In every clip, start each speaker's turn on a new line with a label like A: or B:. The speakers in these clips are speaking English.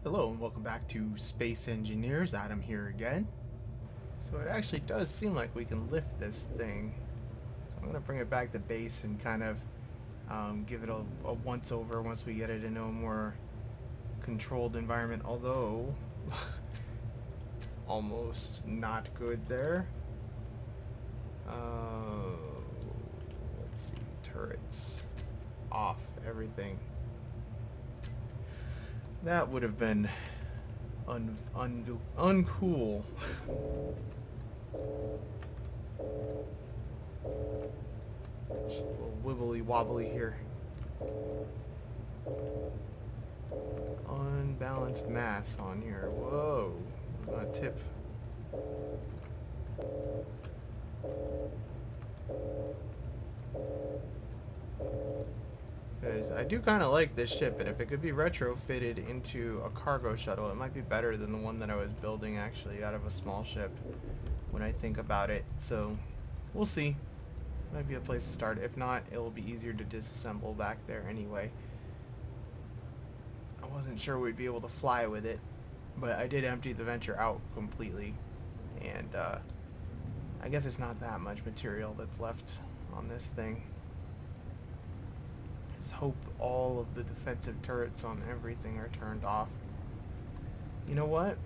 A: Hello and welcome back to Space Engineers. Adam here again. So it actually does seem like we can lift this thing. So I'm going to bring it back to base and kind of give it a once over once we get it into a more controlled environment. Although, almost not good there. Let's see, turrets off, everything. That would have been uncool. Just a little wibbly wobbly here. Unbalanced mass on here. Whoa. Not a tip. Because I do kind of like this ship, and if it could be retrofitted into a cargo shuttle, it might be better than the one that I was building actually out of a small ship when I think about it. So we'll see. Might be a place to start. If not, it will be easier to disassemble back there anyway. I wasn't sure we'd be able to fly with it, but I did empty the Venture out completely, and I guess it's not that much material that's left on this thing. Hope all of the defensive turrets on everything are turned off. You know what?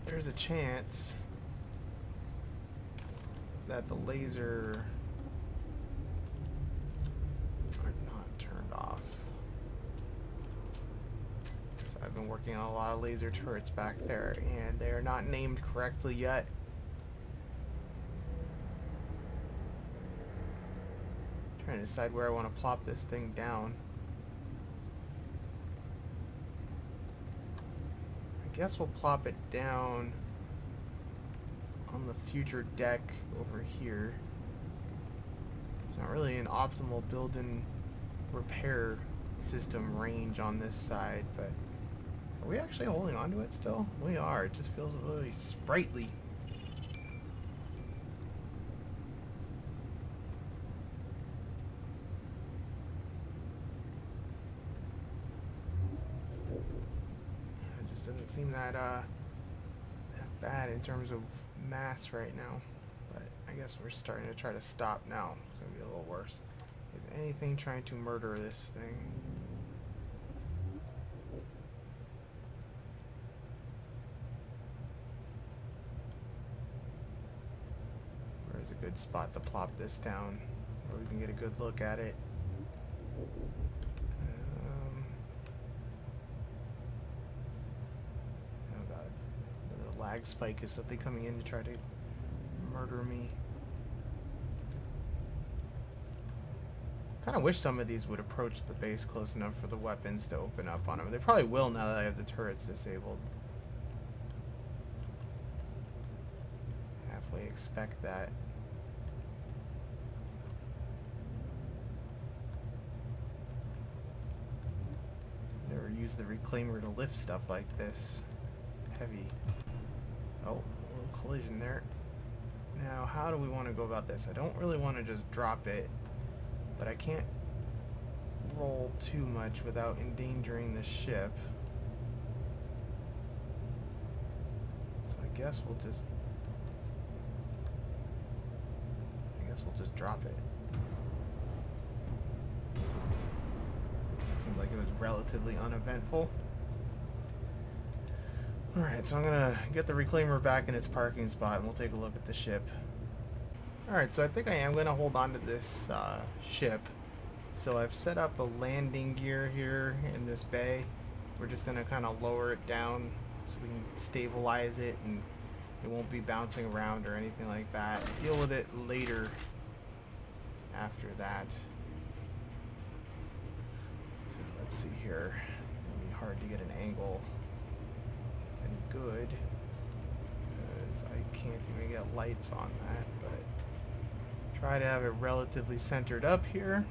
A: There's a chance that the laser are not turned off. So I've been working on a lot of laser turrets back there, and they are not named correctly yet. Trying to decide where I want to plop this thing down. I guess we'll plop it down on the future deck over here. It's not really an optimal build-in repair system range on this side, but are we actually holding on to it still? We are. It just feels really sprightly. Doesn't seem that bad in terms of mass right now, but I guess we're starting to try to stop now. It's gonna be a little worse. Is anything trying to murder this thing? Where's a good spot to plop this down where we can get a good look at it? Lag spike. Is something coming in to try to murder me? Kind of wish some of these would approach the base close enough for the weapons to open up on them. They probably will now that I have the turrets disabled. Halfway expect that. Never used the reclaimer to lift stuff like this. Heavy. Oh, a little collision there. Now, how do we want to go about this? I don't really want to just drop it, but I can't roll too much without endangering the ship. So I guess we'll just drop it. It seemed like it was relatively uneventful. Alright, so I'm gonna get the reclaimer back in its parking spot and we'll take a look at the ship. Alright, so I think I am gonna hold on to this ship. So I've set up a landing gear here in this bay. We're just gonna kind of lower it down so we can stabilize it and it won't be bouncing around or anything like that. Deal with it later after that. So let's see here. It'll be hard to get an angle any good because I can't even get lights on that, but try to have it relatively centered up here.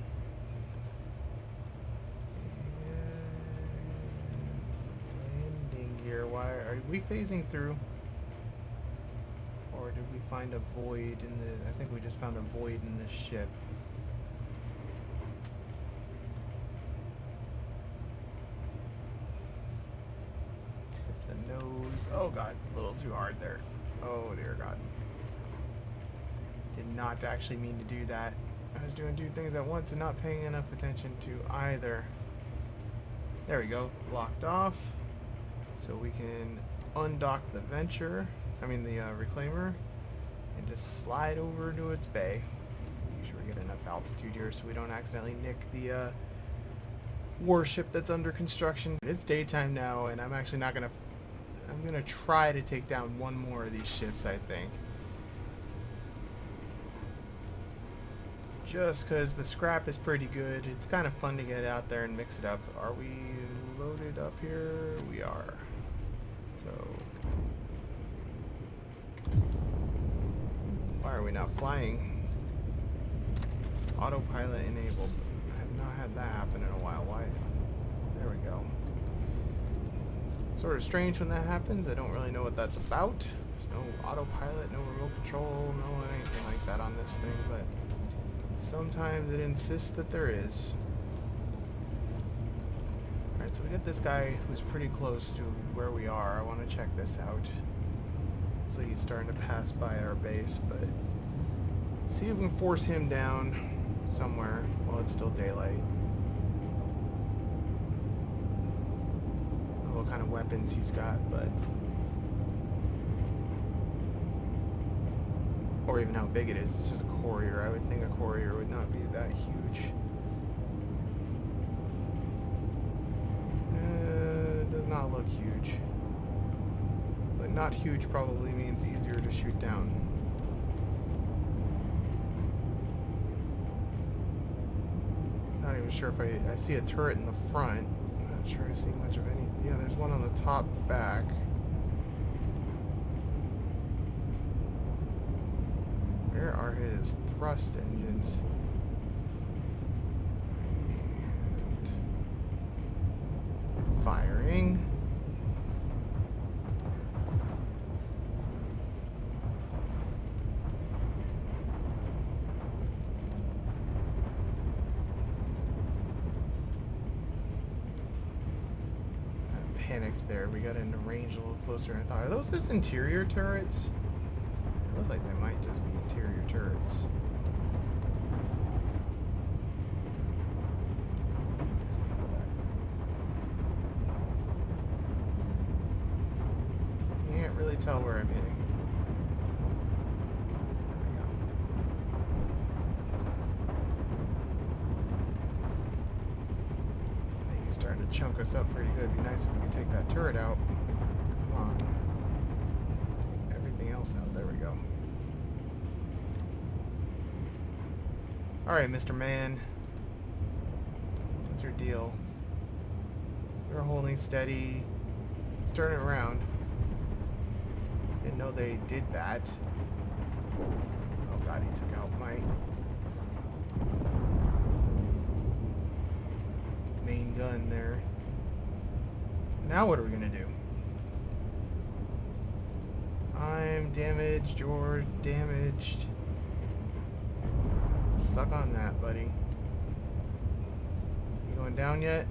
A: And landing gear. Why are we phasing through, or did we find a void in the? I think we just found a void in this ship. Oops. Oh god, a little too hard there. Oh dear god. Did not actually mean to do that. I was doing two things at once and not paying enough attention to either. There we go. Locked off. So we can undock the Venture, the Reclaimer, and just slide over to its bay. Make sure we get enough altitude here so we don't accidentally nick the warship that's under construction. It's daytime now, and I'm actually not gonna... I'm gonna try to take down one more of these ships, I think. Just because the scrap is pretty good. It's kind of fun to get out there and mix it up. Are we loaded up here? We are. So... why are we not flying? Autopilot enabled. I have not had that happen in a while. Why? There we go. Sort of strange when that happens. I don't really know what that's about. There's no autopilot, no remote control, no anything like that on this thing, but sometimes it insists that there is. Alright, so we got this guy who's pretty close to where we are. I want to check this out. Looks like he's starting to pass by our base, but see if we can force him down somewhere while it's still daylight. I don't know what kind of weapons he's got, but... or even how big it is. It's just a Courier. I would think a Courier would not be that huge. It does not look huge. But not huge probably means easier to shoot down. Not even sure if I see a turret in the front. I'm not sure I see much of anything. Yeah, there's one on the top back. Where are his thrust engines? And firing. Panicked there. We got into range a little closer than I thought. Are those just interior turrets? They look like they might just be interior turrets. Disable that. Can't really tell where I'm hitting. There we go. I think he's starting to chunk us up pretty good. It'd be nice if we could take that turret out. Come on. Everything else out. There we go. Alright, Mr. Man. What's your deal? You're holding steady. He's turning around. Didn't know they did that. Oh god, he took out my main gun there. Now what are we gonna do? I'm damaged, you're damaged. Suck on that, buddy. You going down yet?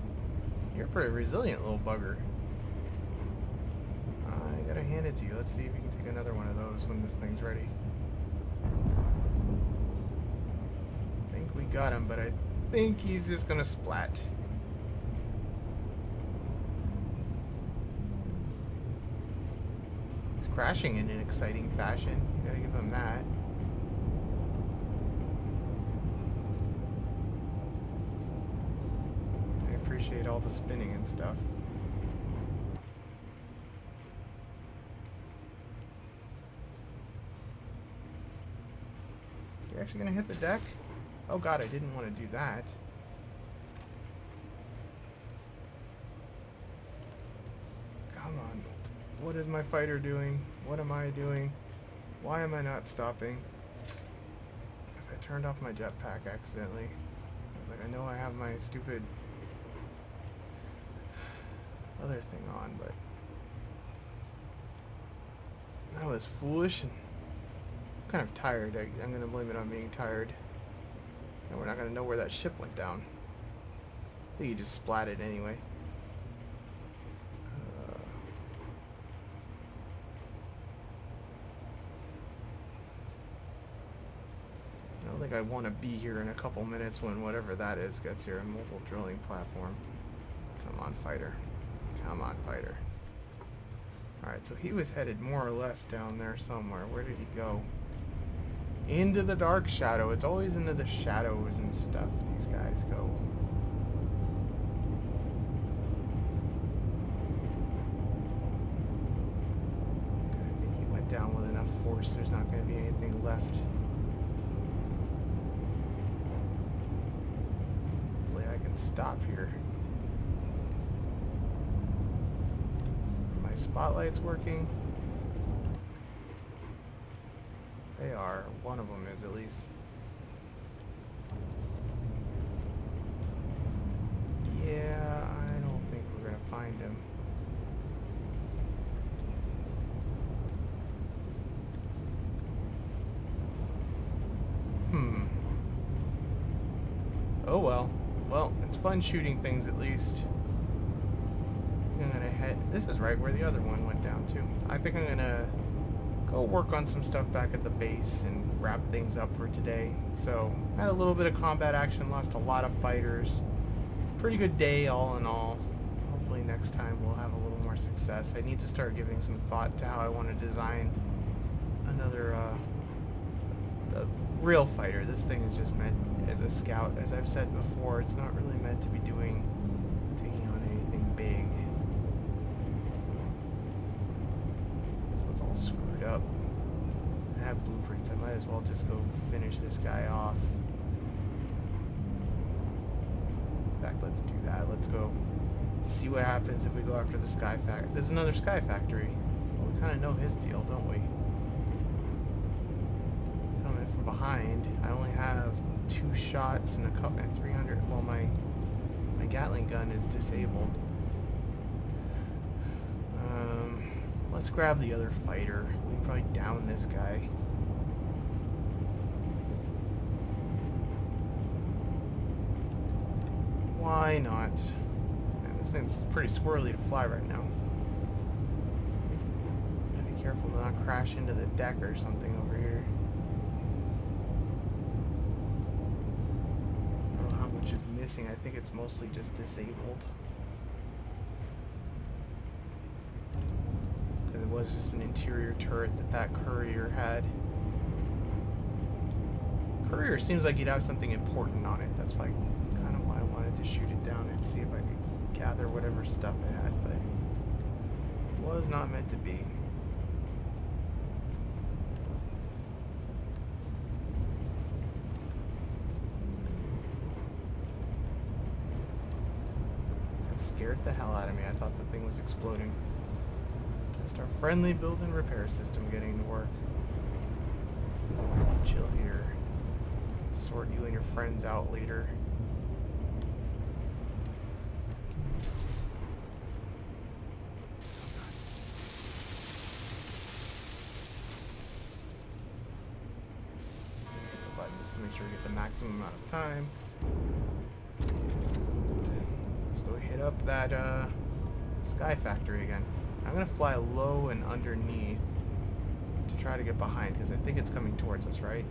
A: You're a pretty resilient little bugger. I gotta hand it to you. Let's see if you can take another one of those when this thing's ready. I think we got him, but I think he's just gonna splat. He's crashing in an exciting fashion. You gotta give him that. Appreciate all the spinning and stuff. Is he actually gonna hit the deck? Oh god, I didn't want to do that. Come on. What is my fighter doing? What am I doing? Why am I not stopping? Because I turned off my jetpack accidentally. I was like, I know I have my stupid other thing on, but that was foolish, and I'm kind of tired. I'm going to blame it on being tired. And we're not going to know where that ship went down. I think he just splatted anyway. like I want to be here in a couple minutes when whatever that is gets here. A mobile drilling platform. Come on, fighter. Come on, fighter. Alright, so he was headed more or less down there somewhere. Where did he go? Into the dark shadow. It's always into the shadows and stuff these guys go. I think he went down with enough force. There's not going to be anything left. Hopefully I can stop here. Are my spotlights working? They are. One of them is, at least. Yeah, I don't think we're gonna find him. Oh well. Well, it's fun shooting things at least. I'm gonna head... This is right where the other one went down too. I think I'm gonna go work on some stuff back at the base and wrap things up for today. So, had a little bit of combat action, lost a lot of fighters. Pretty good day all in all. Hopefully next time we'll have a little more success. I need to start giving some thought to how I want to design another a real fighter. This thing is just meant as a scout. As I've said before, it's not really meant to be taking on anything big. This one's all screwed up. I have blueprints. I might as well just go finish this guy off. In fact, let's do that. Let's go see what happens if we go after the Sky Factory. There's another Sky Factory. Well, we kind of know his deal, don't we? Coming from behind. I only have 2 shots and a couple at 300. Well, my Gatling gun is disabled. Let's grab the other fighter. We can probably down this guy. Why not? Man, this thing's pretty squirrely to fly right now. Gotta be careful to not crash into the deck or something over here. I don't know how much is missing. I think it's mostly just disabled. Because it was just an interior turret that courier had. Courier seems like he'd have something important on it. That's why I wanted to shoot it down and see if I could gather whatever stuff it had, but it was not meant to be. That scared the hell out of me. I thought the thing was exploding. Just our friendly build and repair system getting to work. Chill here. Sort you and your friends out later. Just to make sure we get the maximum amount of time. Let's go hit up that Sky Factory again. I'm gonna fly low and underneath to try to get behind because I think it's coming towards us, right?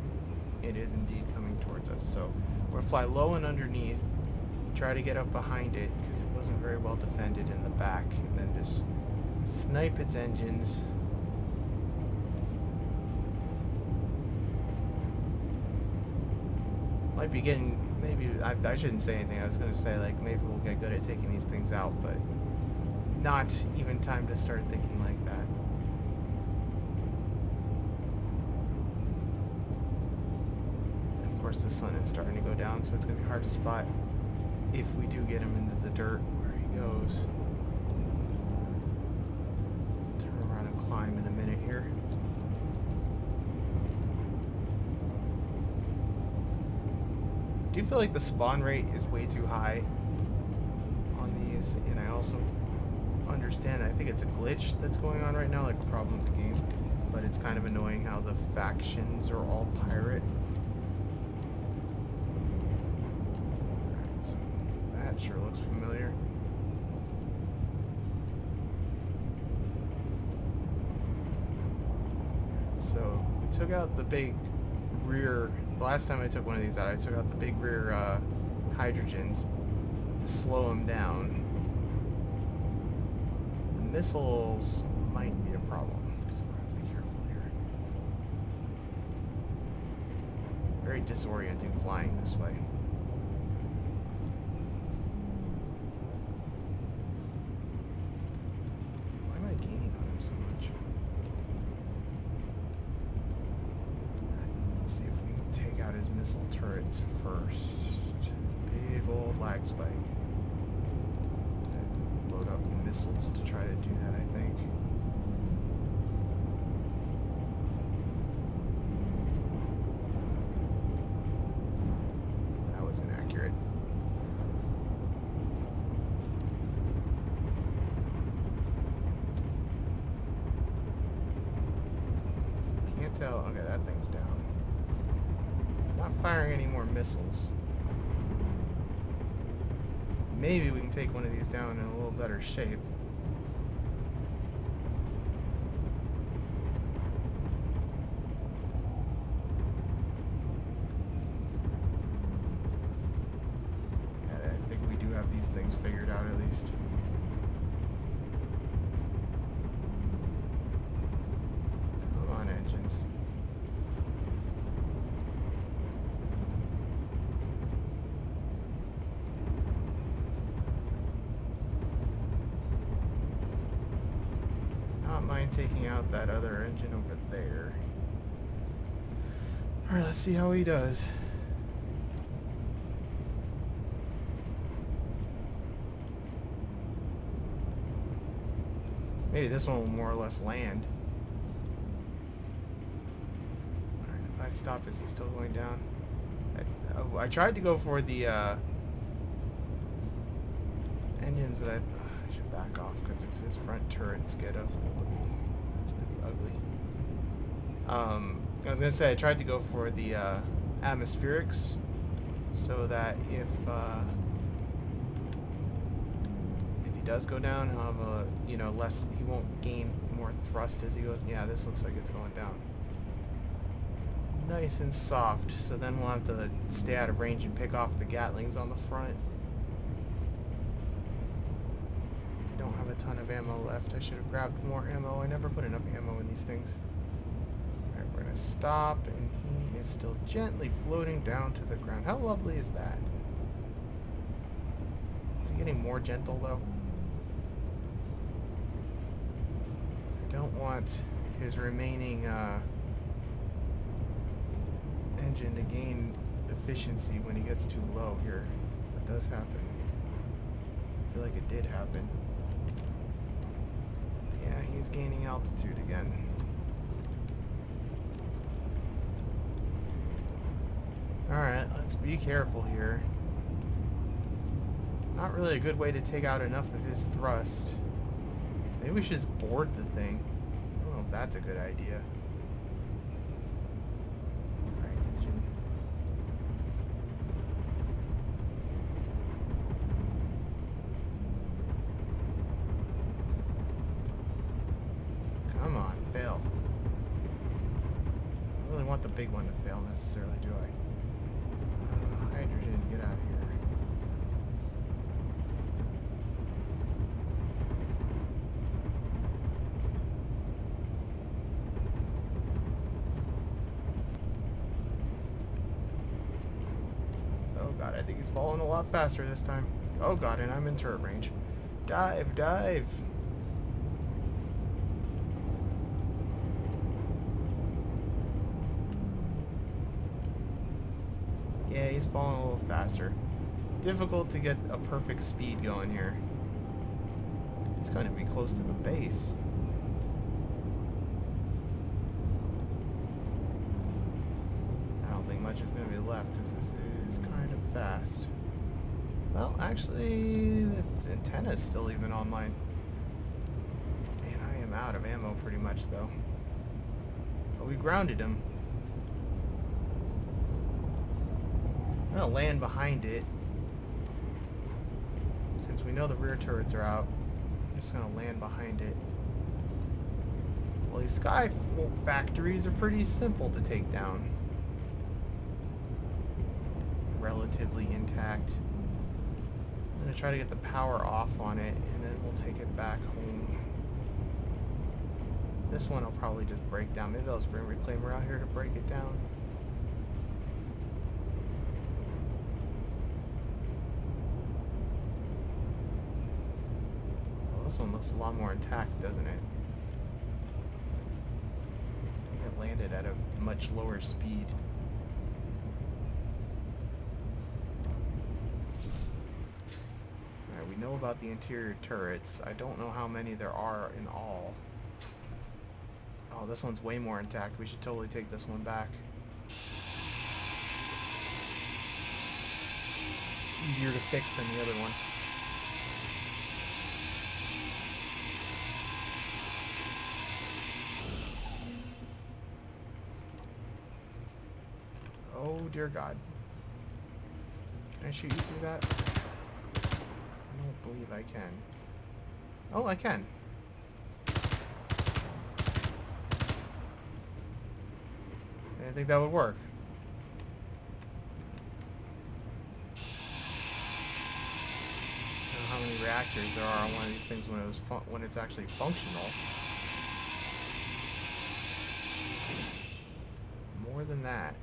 A: It is indeed coming towards us. So we're gonna fly low and underneath, try to get up behind it because it wasn't very well defended in the back, and then just snipe its engines. Might be getting, maybe, I shouldn't say anything. I was going to say, like, maybe we'll get good at taking these things out, but not even time to start thinking like that. And of course, the sun is starting to go down, so it's going to be hard to spot if we do get him into the dirt where he goes. Turn around and climb in a minute here. I do feel like the spawn rate is way too high on these, and I also understand that I think it's a glitch that's going on right now, like a problem with the game, but it's kind of annoying how the factions are all pirate. Alright, so that sure looks familiar. So we took out the big rear the last time I took one of these out, I took out the big rear hydrogens to slow them down. The missiles might be a problem, so I have to be careful here. Very disorienting flying this way. Why am I gaining on him so much? Let's see if we can take out his missile turrets first. Big old lag spike. Load up missiles to try to do that, I think. That was inaccurate. Can't tell. Okay, that thing's down. Not firing any more missiles. Maybe we can take one of these down in a little better shape. Yeah, I think we do have these things figured out at least. Come on, engines. Mind taking out that other engine over there. Alright, let's see how he does. Maybe this one will more or less land. Alright, if I stop, is he still going down? I tried to go for the engines that I should back off, because if his front turrets get a hold of me, it's going to be ugly. I was going to say, I tried to go for the atmospherics, so that if he does go down, he'll have a, you know, less, he won't gain more thrust as he goes. Yeah, this looks like it's going down. Nice and soft, so then we'll have to stay out of range and pick off the Gatlings on the front. Have a ton of ammo left. I should have grabbed more ammo. I never put enough ammo in these things. Alright, we're gonna stop, and he is still gently floating down to the ground. How lovely is that? Is he getting more gentle though? I don't want his remaining engine to gain efficiency when he gets too low here. That does happen. I feel like it did happen. Yeah, he's gaining altitude again. Alright, let's be careful here. Not really a good way to take out enough of his thrust. Maybe we should just board the thing. I don't know if that's a good idea. Alright, engine. Come on, fail. I don't really want the big one to fail necessarily, do I? Hydrogen, get out of here. Oh god, I think he's falling a lot faster this time. Oh god, and I'm in turret range. Dive, dive! Yeah, he's falling a little faster. Difficult to get a perfect speed going here. He's going to be close to the base. I don't think much is going to be left because this is kind of fast. Well, actually, the antenna is still even online. And I am out of ammo pretty much, though. But we grounded him. I'm going to land behind it. Since we know the rear turrets are out, I'm just going to land behind it. Well, these sky factories are pretty simple to take down. relatively intact. I'm going to try to get the power off on it, and then we'll take it back home. This one will probably just break down. Maybe I'll just bring Reclaimer out here to break it down. Well, this one looks a lot more intact, doesn't it? I think it landed at a much lower speed. Alright, we know about the interior turrets. I don't know how many there are in all. Oh, this one's way more intact. We should totally take this one back. Easier to fix than the other one. Oh, dear God. Can I shoot you through that? I don't believe I can. Oh, I can. I didn't think that would work. I don't know how many reactors there are on one of these things when it's actually functional. More than that.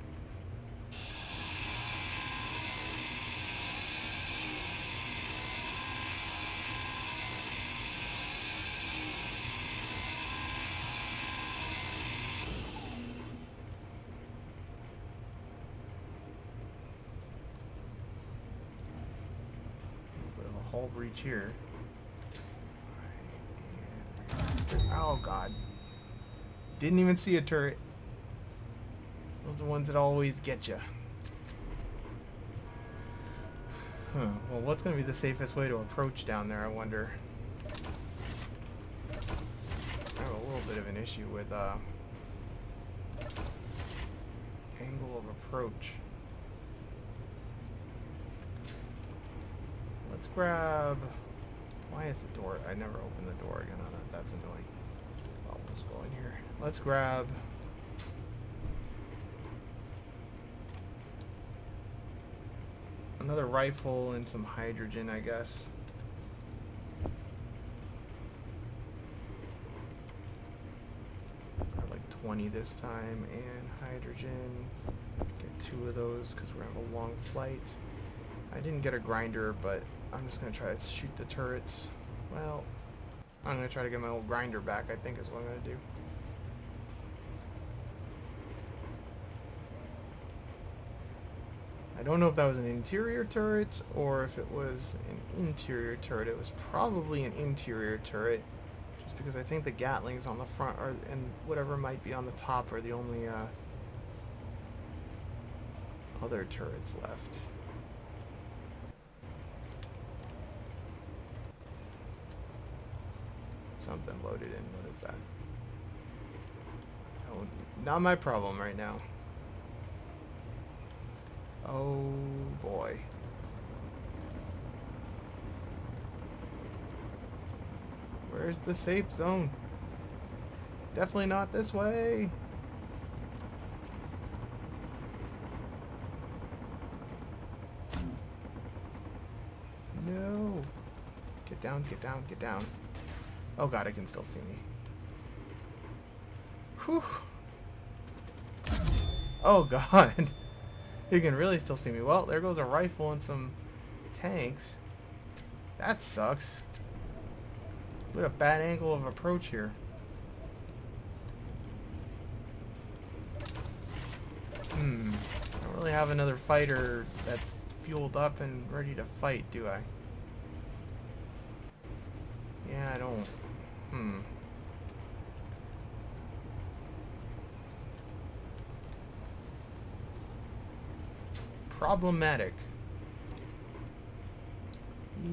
A: Hull breach here. Oh God. Didn't even see a turret. Those are the ones that always get you. Huh. Well, what's going to be the safest way to approach down there, I wonder? I have a little bit of an issue with angle of approach. Let's grab... Why is the door... I never opened the door again on that. That's annoying. Well, let's go in here. Let's grab... another rifle and some hydrogen, I guess. Grab like 20 this time, and hydrogen. Get 2 of those because we're going to have a long flight. I didn't get a grinder, but I'm just going to try to shoot the turrets. Well, I'm going to try to get my old grinder back, I think is what I'm going to do. I don't know if that was an interior turret or if it was an interior turret. It was probably an interior turret, just because I think the Gatlings on the front and whatever might be on the top are the only other turrets left. Something loaded in. What is that? Oh, not my problem right now. Oh boy. Where's the safe zone? Definitely not this way. No. Get down, get down, get down. Oh God, it can still see me. Whew. Oh God. You can really still see me. Well, there goes a rifle and some tanks. That sucks. What a bad angle of approach here. I don't really have another fighter that's fueled up and ready to fight, do I? Yeah, I don't. Problematic.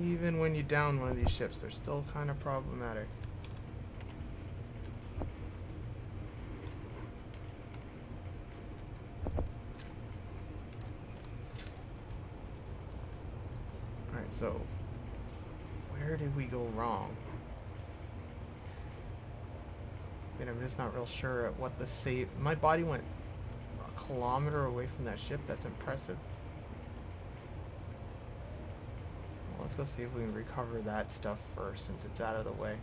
A: Even when you down one of these ships, they're still kind of problematic. Alright, so where did we go wrong? And I'm just not real sure at what the safe... My body went a kilometer away from that ship. That's impressive. Let's go see if we can recover that stuff first since it's out of the way.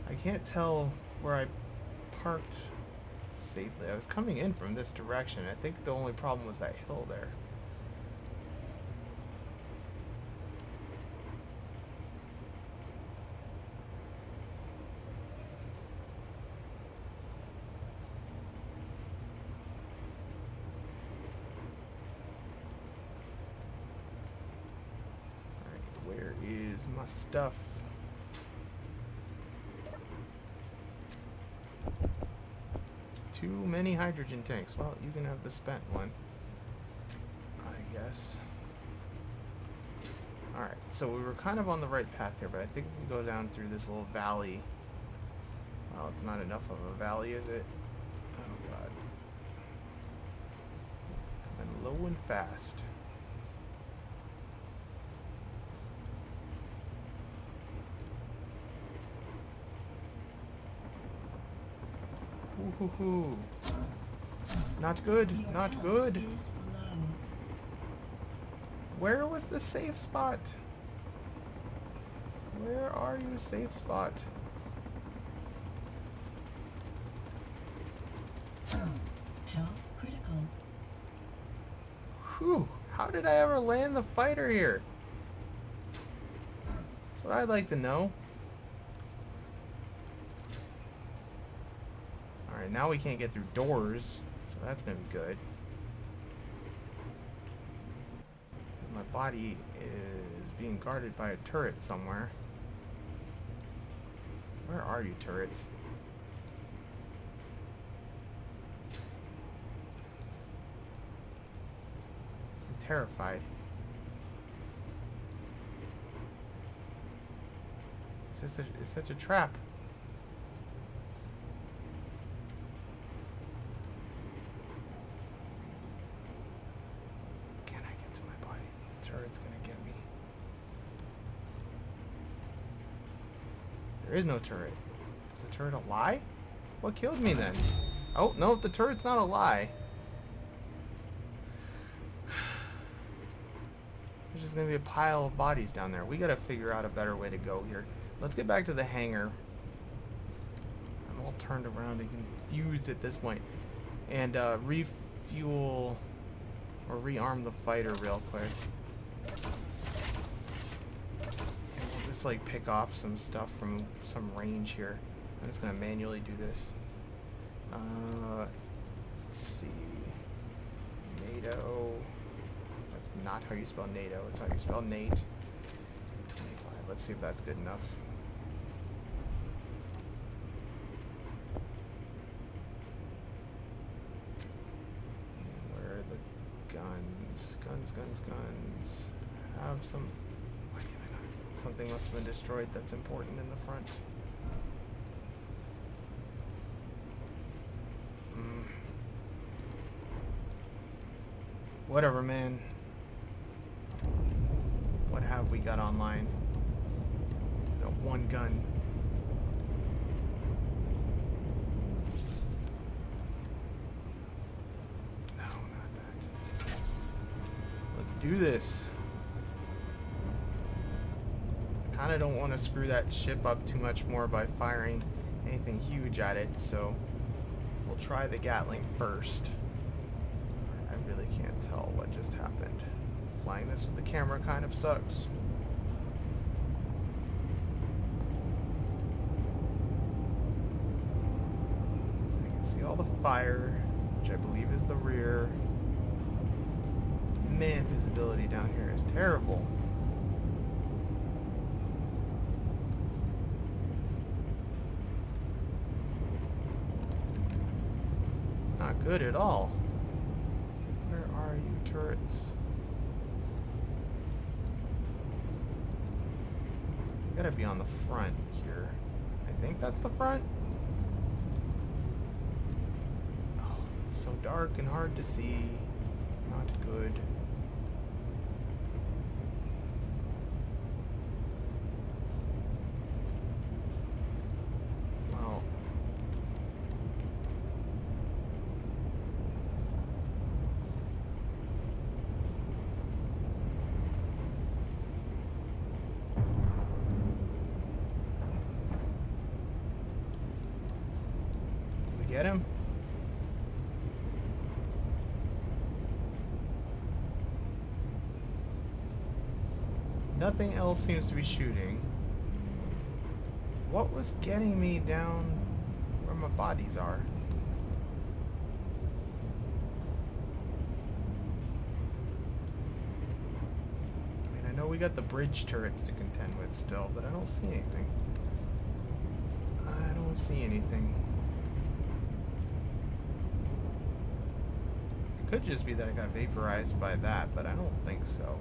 A: I can't tell where I parked safely. I was coming in from this direction. I think the only problem was that hill there. Alright, where is my stuff? Too many hydrogen tanks. Well, you can have the spent one, I guess. Alright, so we were kind of on the right path here, but I think if we go down through this little valley... Well, it's not enough of a valley, is it? Oh, God. Coming low and fast. Ooh, not good, not good. Where was the safe spot? Where are you, safe spot?
B: Health critical.
A: Whew, how did I ever land the fighter here? That's what I'd like to know. Alright, now we can't get through doors, so that's gonna be good. My body is being guarded by a turret somewhere. Where are you, turret? I'm terrified. It's such a trap. Turret's gonna get me. There is no turret. Is the turret a lie? What killed me then? Oh, no, the turret's not a lie. There's just gonna be a pile of bodies down there. We gotta figure out a better way to go here. Let's get back to the hangar. I'm all turned around and confused at this point. And refuel or rearm the fighter real quick. Just like pick off some stuff from some range here. I'm just gonna manually do this. Let's see. NATO. That's not how you spell NATO. It's how you spell Nate. 25. Let's see if that's good enough. Where are the guns? Guns. Have some. Why can't I not? Something must have been destroyed that's important in the front. Whatever, man. What have we got online? Got one gun. No, not that. Let's do this. Kinda don't want to screw that ship up too much more by firing anything huge at it, so we'll try the Gatling first. I really can't tell what just happened. Flying this with the camera kind of sucks. I can see all the fire, which I believe is the rear. Man, visibility down here is terrible. It's not good at all. Where are you, turrets? Gotta be on the front here. I think that's the front. Oh, it's so dark and hard to see. Not good. Well. get him? Nothing else seems to be shooting. What was getting me down where my bodies are? I mean, I know we got the bridge turrets to contend with still, but I don't see anything. I don't see anything. It could just be that I got vaporized by that, but I don't think so.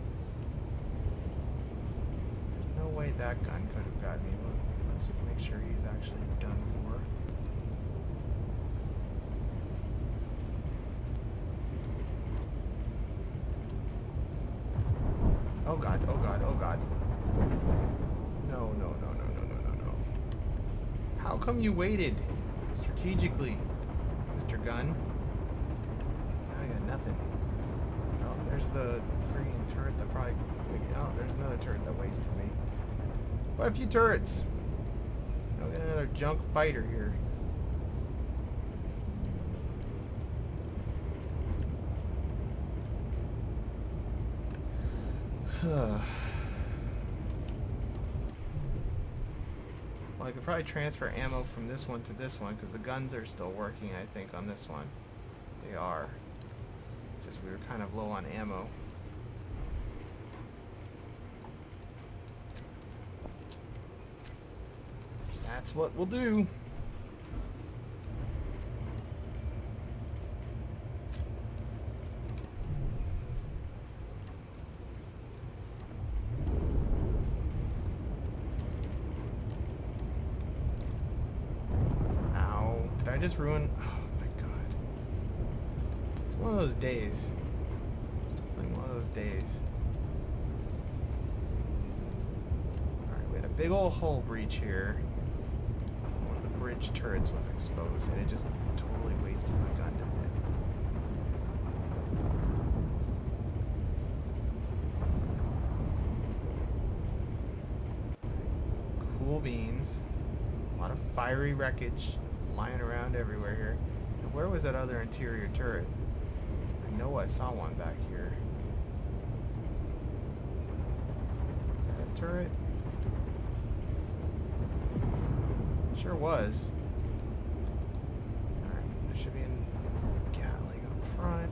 A: There's no way that gun could have got me. Let's just make sure he's actually done for. Oh god, oh god, oh god. No, no, no, no, no, no, no, no. How come you waited strategically, Mr. Gun? Now I got nothing. Oh, there's the freaking turret that probably... Oh, there's another turret that wasted me. Quite a few turrets. I'll get another junk fighter here. Well, I could probably transfer ammo from this one to this one because the guns are still working, I think, on this one. They are. It's just we were kind of low on ammo. That's what we'll do. Ow. Did I just ruin... Oh my god. It's one of those days. It's definitely one of those days. Alright, we had a big old hull breach here. Bridge turrets was exposed and it just totally wasted my gun, didn't it? Cool beans. A lot of fiery wreckage lying around everywhere here. And where was that other interior turret? I know I saw one back here. Is that a turret? Sure was. Alright, there should be a Gatling up front.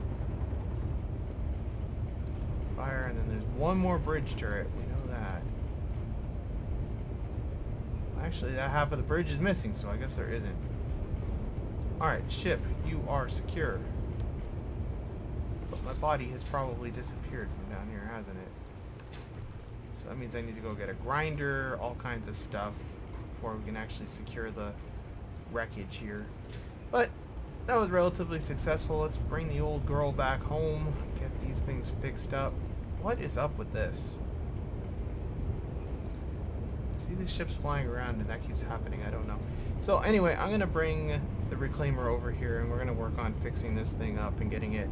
A: Fire, and then there's one more bridge turret. We know that. Actually, that half of the bridge is missing, so I guess there isn't. Alright, ship, you are secure. But my body has probably disappeared from down here, hasn't it? So that means I need to go get a grinder, all kinds of stuff, before we can actually secure the wreckage here. But that was relatively successful. Let's bring the old girl back home, get these things fixed up. What is up with this? I see these ships flying around and that keeps happening. I don't know. So anyway, I'm going to bring the reclaimer over here and we're going to work on fixing this thing up and getting it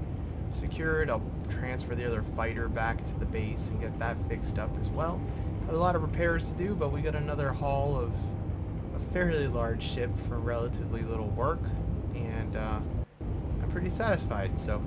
A: secured. I'll transfer the other fighter back to the base and get that fixed up as well. Got a lot of repairs to do, but we got another haul of a fairly large ship for relatively little work, and I'm pretty satisfied. So